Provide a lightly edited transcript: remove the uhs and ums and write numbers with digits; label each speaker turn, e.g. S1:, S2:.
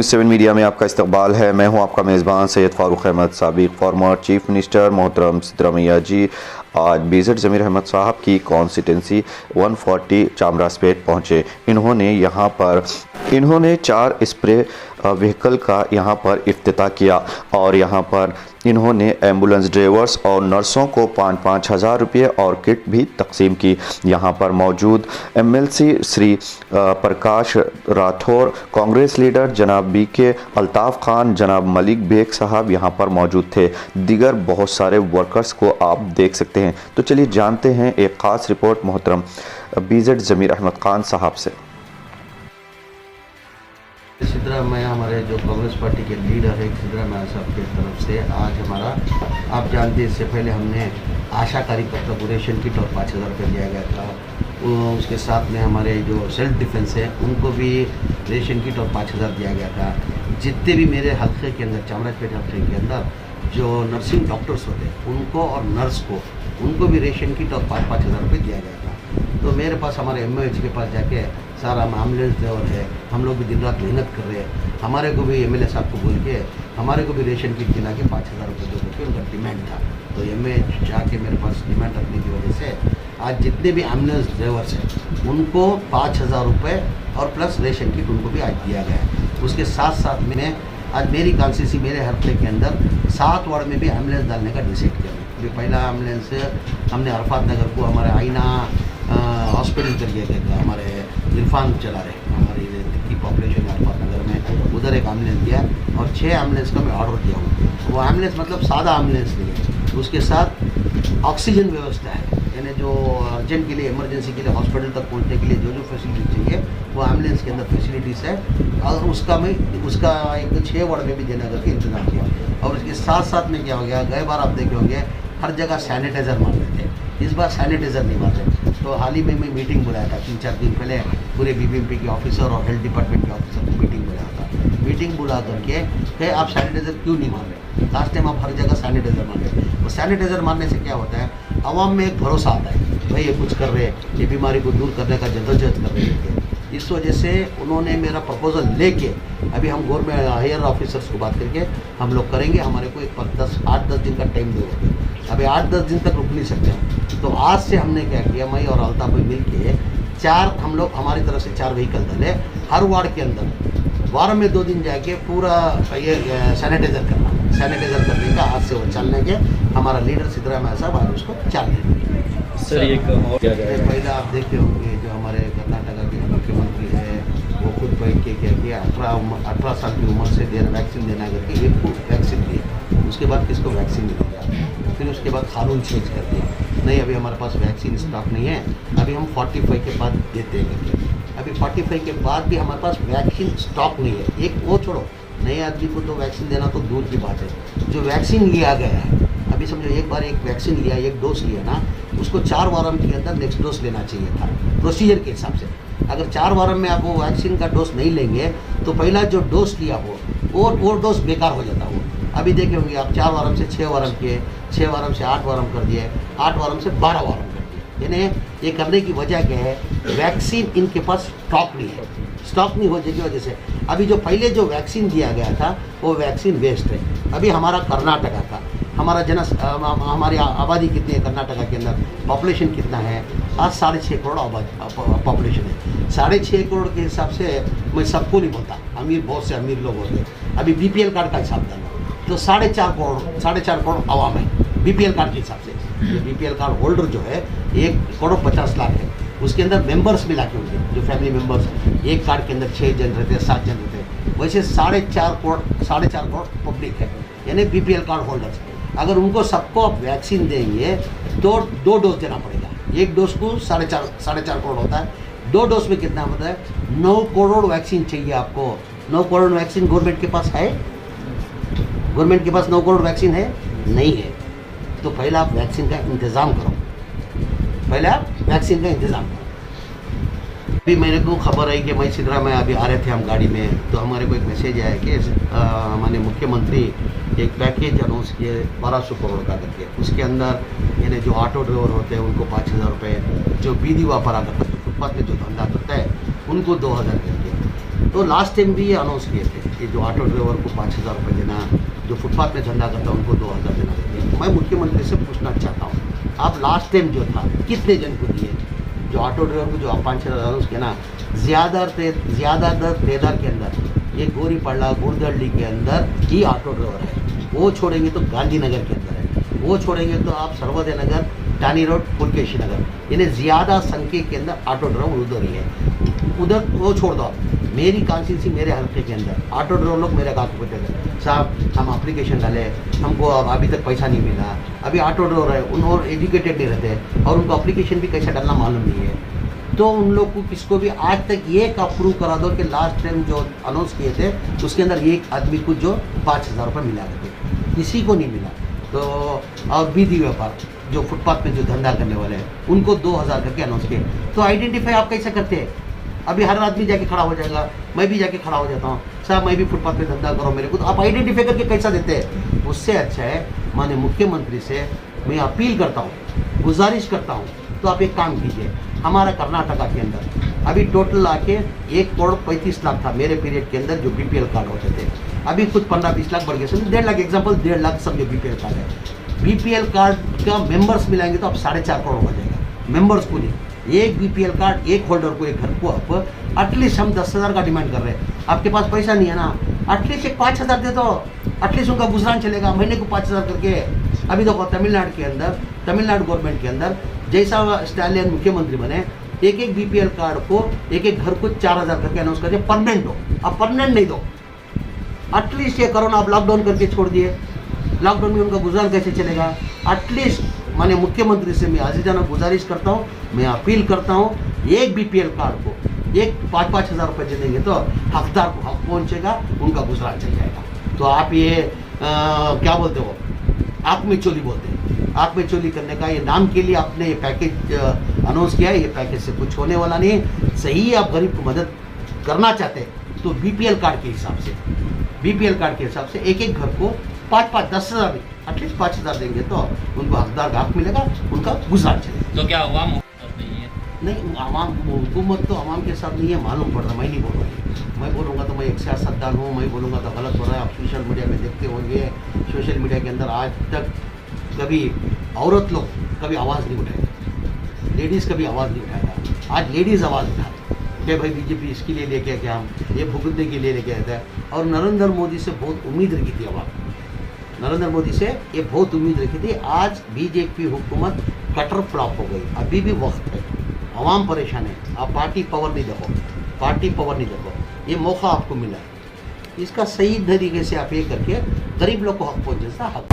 S1: News 7 media में आपका इस्तकबाल है। मैं हूं आपका मेज़बान सैयद फ़ारूक अहमद, साबिक़ फॉर्मर चीफ मिनिस्टर मोहतरम सिद्धरामैया जी आज बीजेड ज़मीर अहमद साहब की कॉन्स्टिटेंसी 140 चामराजपेट पहुंचे। इन्होंने 4 स्प्रे व्हीकल का यहां पर इफ्तिताह किया और यहां पर इन्होंने एम्बुलेंस ड्राइवर्स और नर्सों को 5-5 हज़ार रुपये और किट भी तकसीम की। यहां पर मौजूद एमएलसी श्री प्रकाश राठौर, कांग्रेस लीडर जनाब BK अल्ताफ़ खान, जनाब मलिक बेग साहब यहां पर मौजूद थे। दीगर बहुत सारे वर्कर्स को आप देख सकते हैं। तो चलिए जानते हैं एक ख़ास रिपोर्ट मोहतरम बीजेड ज़मीर अहमद खान साहब से।
S2: सिद्धरामैया हमारे जो कांग्रेस पार्टी के लीडर है सिद्धरामैया साहब की तरफ से आज हमारा, आप जानते हैं इससे पहले हमने आशा कार्यकर्ता को रेशन किट और 5,000 रुपये दिया गया था। उसके साथ में हमारे जो सेल्फ डिफेंस है उनको भी रेशन किट और 5,000 दिया गया था। जितने भी मेरे हल्के के अंदर, चामराजपेट हल्के के अंदर जो नर्सिंग डॉक्टर्स होते हैं उनको और नर्स को, उनको भी रेशन किट और 5-5 हज़ार रुपये दिया गया था। तो मेरे पास, हमारे MOH के पास जाके सारा एम्बुलेंस ड्राइवर है, हम लोग भी दिन रात मेहनत कर रहे हैं। हमारे को भी MLA साहब को बोल के हमारे को भी रेशन किट दिला के 5,000 रुपये दो रुपये उनका डिमांड था। तो MOH जाके मेरे पास डिमांड रखने की वजह से आज जितने भी एम्बुलेंस ड्राइवर्स हैं उनको 5,000 रुपये और प्लस रेशन किट उनको भी आज दिया गया है। उसके साथ साथ में आज मेरी कॉन्स्टिट्यूंसी, मेरे हल्के के अंदर 7 वार्ड में भी एम्बुलेंस डालने का डिसाइड किया। अभी पहला एम्बुलेंस हमने अरफात नगर को हमारे आईना हॉस्पिटल करिए गया, हमारे इरफान चला रहे, हमारी की पॉपुलेशन है अरफात नगर में, उधर एक एम्बुलेंस दिया और 6 एम्बुलेंस का मैं ऑर्डर दिया हूँ। वो एम्बुलेंस मतलब सादा एम्बुलेंस नहीं है, उसके साथ ऑक्सीजन व्यवस्था है, यानी जो अर्जेंट के लिए, इमरजेंसी के लिए, हॉस्पिटल तक पहुंचने के लिए जो जो फैसिलिटी चाहिए वो एम्बुलेंस के अंदर फैसिलिटीज़ है। और उसका एक 6 वार्ड में भी देने करके इंतजाम किया। और उसके साथ साथ में क्या हो गया, गए बार आप देखे होंगे हर जगह सैनिटाइज़र मार रहे थे, इस बार सैनिटाइज़र नहीं मार रहे। तो हाल ही में मैं मीटिंग बुलाया था 3-4 दिन पहले, पूरे BBMP के ऑफिसर और हेल्थ डिपार्टमेंट के ऑफिसर को मीटिंग बुलाया था। मीटिंग बुला करके कहे आप सैनिटाइज़र क्यों नहीं मार रहे, लास्ट टाइम आप हर जगह सैनिटाइज़र मार रहे। वो सैनिटाइज़र मारने से क्या होता है, आवाम में एक भरोसा आता है, भाई ये कुछ कर रहे हैं, ये बीमारी को दूर करने का जद्दोजहद कर रहे हैं। इस वजह से उन्होंने मेरा प्रपोजल लेके अभी हम गवर्नमेंट हायर ऑफिसर्स को बात करके हम लोग करेंगे। हमारे को एक 8-10 दिन का टाइम दो, अभी 8-10 दिन तक रुक नहीं सकते हम। तो आज से हमने क्या किया, मैं और अल्ताफ भाई मिल के 4 हम लोग हमारी तरफ से 4 व्हीकल डाले हर वार्ड के अंदर। वार में 2 दिन जाके पूरा ये सैनिटाइज़र करना, सैनिटाइज़र करने का आज से वो चलने के हमारा लीडर सिद्धरामैया साहब आज उसको चलने।
S3: सर एक और क्या जाएगा,
S2: पहले आप देखते होंगे जो हमारे कर्नाटका के मुख्यमंत्री है वो खुद बैठ के क्या किया, 18 साल की उम्र से वैक्सीन देना करके एक वैक्सीन दी, उसके बाद किसको वैक्सीन नहीं दिया। फिर उसके बाद कानून चेंज कर दिया, नहीं अभी हमारे पास वैक्सीन स्टॉक नहीं है, अभी हम 45 के बाद देते हैं करके। अभी 45 के बाद भी हमारे पास वैक्सीन स्टॉक नहीं है। एक वो छोड़ो, नए आदमी को तो वैक्सीन देना तो दूर की बात है, जो वैक्सीन लिया गया है, अभी समझो एक बार एक वैक्सीन लिया, एक डोज लिया ना, उसको 4 वारम के अंदर नेक्स्ट डोज लेना चाहिए था प्रोसीजर के हिसाब से। अगर 4 वारम में आप वो वैक्सीन का डोज नहीं लेंगे तो पहला जो डोज लिया वो डोज बेकार हो जाता। वो अभी देखे होंगे आप 4 वारम से 6 वारम किए, 6 वारम से 8 वारम कर दिए, 8 वारम से 12 वारम कर दिए। यानी ये करने की वजह क्या है, वैक्सीन इनके पास स्टॉक नहीं है। स्टॉक नहीं होने की वजह से अभी जो पहले जो वैक्सीन दिया गया था वो वैक्सीन वेस्ट है। अभी हमारा कर्नाटका का, हमारी आबादी कितनी है कर्नाटका के अंदर, पॉपुलेशन कितना है, आज 6.5 करोड़ पॉपुलेशन है। 6.5 करोड़ के हिसाब से मैं सबको नहीं बोलता, अमीर बहुत से अमीर लोग होते हैं। अभी BPL कार्ड का हिसाब डालो तो 4.5 करोड़ आवाम है BPL कार्ड के हिसाब से। BPL कार्ड होल्डर जो है 1,50,00,000 है, उसके अंदर मेंबर्स मिला के होंगे जो फैमिली मेंबर्स, एक कार्ड के अंदर 6 जन रहते हैं, 7 जन रहते हैं, वैसे 4.5 करोड़ पब्लिक है, यानी BPL कार्ड होल्डर्स। अगर उनको सबको आप वैक्सीन देंगे तो 2 डोज देना पड़ेगा। एक डोज को 4.5 करोड़ होता है, 2 डोज में कितना होता है, 9 करोड़ वैक्सीन चाहिए आपको। 9 करोड़ वैक्सीन गवर्नमेंट के पास है? गवर्नमेंट के पास 9 करोड़ वैक्सीन है? नहीं है। तो पहले आप वैक्सीन का इंतज़ाम करो, पहले आप वैक्सीन का इंतज़ाम करो। अभी मेरे को खबर आई कि मैं सिद्धरामैया अभी आ रहे थे हम गाड़ी में, तो हमारे को एक मैसेज आया कि हमारे मुख्यमंत्री एक पैकेज अनाउंस किए 1200 करोड़ का करके। उसके अंदर यानी जो ऑटो ड्राइवर होते हैं उनको 5,000 रुपये, जो बीदी व्यापार करते हैं, फुटपाथ में जो धंधा करता है उनको 2,000 करके। तो लास्ट टाइम भी ये अनाउंस किए थे। ये जो ऑटो ड्राइवर को 5,000 रुपये देना, जो फुटपाथ में धंधा करता है उनको 2,000 देना चाहिए। मैं मुख्यमंत्री से पूछना चाहता हूँ, आप लास्ट टाइम जो था कितने जन को दिए? जो ऑटो ड्राइवर को जो आप 5,000 उसके ना ज़्यादातर तेदार के अंदर ये गोरीपाड़ा गुरदल्ली के अंदर ही ऑटो ड्राइवर है। वो छोड़ेंगे तो गांधीनगर के अंदर है, वो छोड़ेंगे तो आप सर्वोदय नगर, टानी रोड, पुलकेशी नगर, इन्हें ज़्यादा संख्या के अंदर ऑटो ड्राइवर उधर ही है। उधर वो छोड़ दो आप, मेरी कॉन्स्टिट्यूंसी मेरे हल्के के अंदर ऑटो ड्राइवर लोग मेरे कागज पे थे, साहब हम एप्लीकेशन डाले, हमको अभी तक पैसा नहीं मिला। अभी ऑटो ड्राइवर है, उन्होंने एजुकेटेड नहीं रहते और उनको एप्लीकेशन भी कैसे डालना मालूम नहीं है। तो उन लोग को किसको भी आज तक ये अप्रूव करा दो कि लास्ट टाइम जो अनाउंस किए थे उसके अंदर एक आदमी को जो 5,000 रुपये मिला करते, किसी को नहीं मिला। तो और बीदी व्यापार जो फुटपाथ में जो धंधा करने वाले हैं उनको 2,000 करके अनाउंस किए। तो आइडेंटिफाई आप कैसे करते हैं? अभी हर आदमी जाके खड़ा हो जाएगा, मैं भी जाके खड़ा हो जाता हूँ, साहब मैं भी फुटपाथ पे धंधा करो मेरे को, तो आप आइडेंटिफाई करके कैसा देते हैं? उससे अच्छा है माननीय मुख्यमंत्री से मैं अपील करता हूँ, गुजारिश करता हूँ, तो आप एक काम कीजिए। हमारा कर्नाटका के अंदर अभी टोटल आके 1,35,00,000 था मेरे पीरियड के अंदर जो BPL कार्ड होते थे, अभी कुछ 15-20 लाख बढ़ गए, 1.5 लाख एग्जाम्पल 1.5 लाख सब जो BPL कार्ड है। BPL कार्ड का मेंबर्स मिलाएंगे तो आप 4.5 करोड़ हो जाएगा मेंबर्स को नहीं। एक BPL कार्ड एक होल्डर को, एक घर को आप एटलीस्ट हम 10,000 का डिमांड कर रहे हैं। आपके पास पैसा नहीं है ना, एटलीस्ट एक 5,000 दे दो, एटलीस्ट उनका गुजरान चलेगा, महीने को 5,000 करके। अभी देखो तमिलनाडु के अंदर, तमिलनाडु गवर्नमेंट के अंदर जैसा स्टालियन मुख्यमंत्री बने, एक BPL कार्ड को एक घर को 4,000 करके अनाउंस कर, परमानेंट दो। आप परमानेंट नहीं दो, एटलीस्ट ये कोरोना आप लॉकडाउन करके छोड़ दिए, लॉकडाउन में उनका गुजरान कैसे चलेगा? एटलीस्ट माननीय मुख्यमंत्री से मैं आजीजाना गुजारिश करता हूँ, मैं अपील करता हूँ, एक BPL कार्ड को एक 5,000 रुपये दे देंगे तो हकदार को हक पहुँचेगा, उनका गुजरान चल जाएगा। तो आप ये क्या बोलते हो, आँख में चोली बोलते हैं, आँख में चोली करने का ये नाम के लिए आपने ये पैकेज अनाउंस किया है। ये पैकेज से कुछ होने वाला नहीं है। सही आप गरीब को मदद करना चाहते हैं तो BPL कार्ड के हिसाब से, BPL कार्ड के हिसाब से एक घर को 5-5, 10,000 नहीं, एटलीस्ट 5,000 देंगे तो उनको हकदार का हक मिलेगा, उनका गुजरान चलेगा।
S3: तो क्या अवाम नहीं है?
S2: नहीं, आवाम हुकूमत तो आवाम के साथ नहीं है, मालूम पड़ रहा, मैं नहीं बोल रहा। मैं बोलूँगा तो मैं एक सियासतदान हूँ, मैं बोलूँगा तो गलत हो रहा है। आप सोशल मीडिया में देखते होंगे, सोशल मीडिया के अंदर आज तक कभी औरत लोग कभी आवाज़ नहीं उठाएगा, लेडीज़ कभी आवाज़ नहीं उठाएगा। आज लेडीज़ आवाज़ उठाए कि भाई BJP इसके लिए लेके क्या हम ये भुगतने के लिए लेके आया था। और नरेंद्र मोदी से बहुत उम्मीद रखी थी आवाम, नरेंद्र मोदी से ये बहुत उम्मीद रखी थी। आज BJP हुकूमत कटर फ्लॉप हो गई, अभी भी वक्त है, आवाम परेशान है। आप पार्टी पावर नहीं देखो, पार्टी पावर नहीं देखो, ये मौका आपको मिला है, इसका सही तरीके से आप ये करके गरीब लोग को हक पहुँचे हक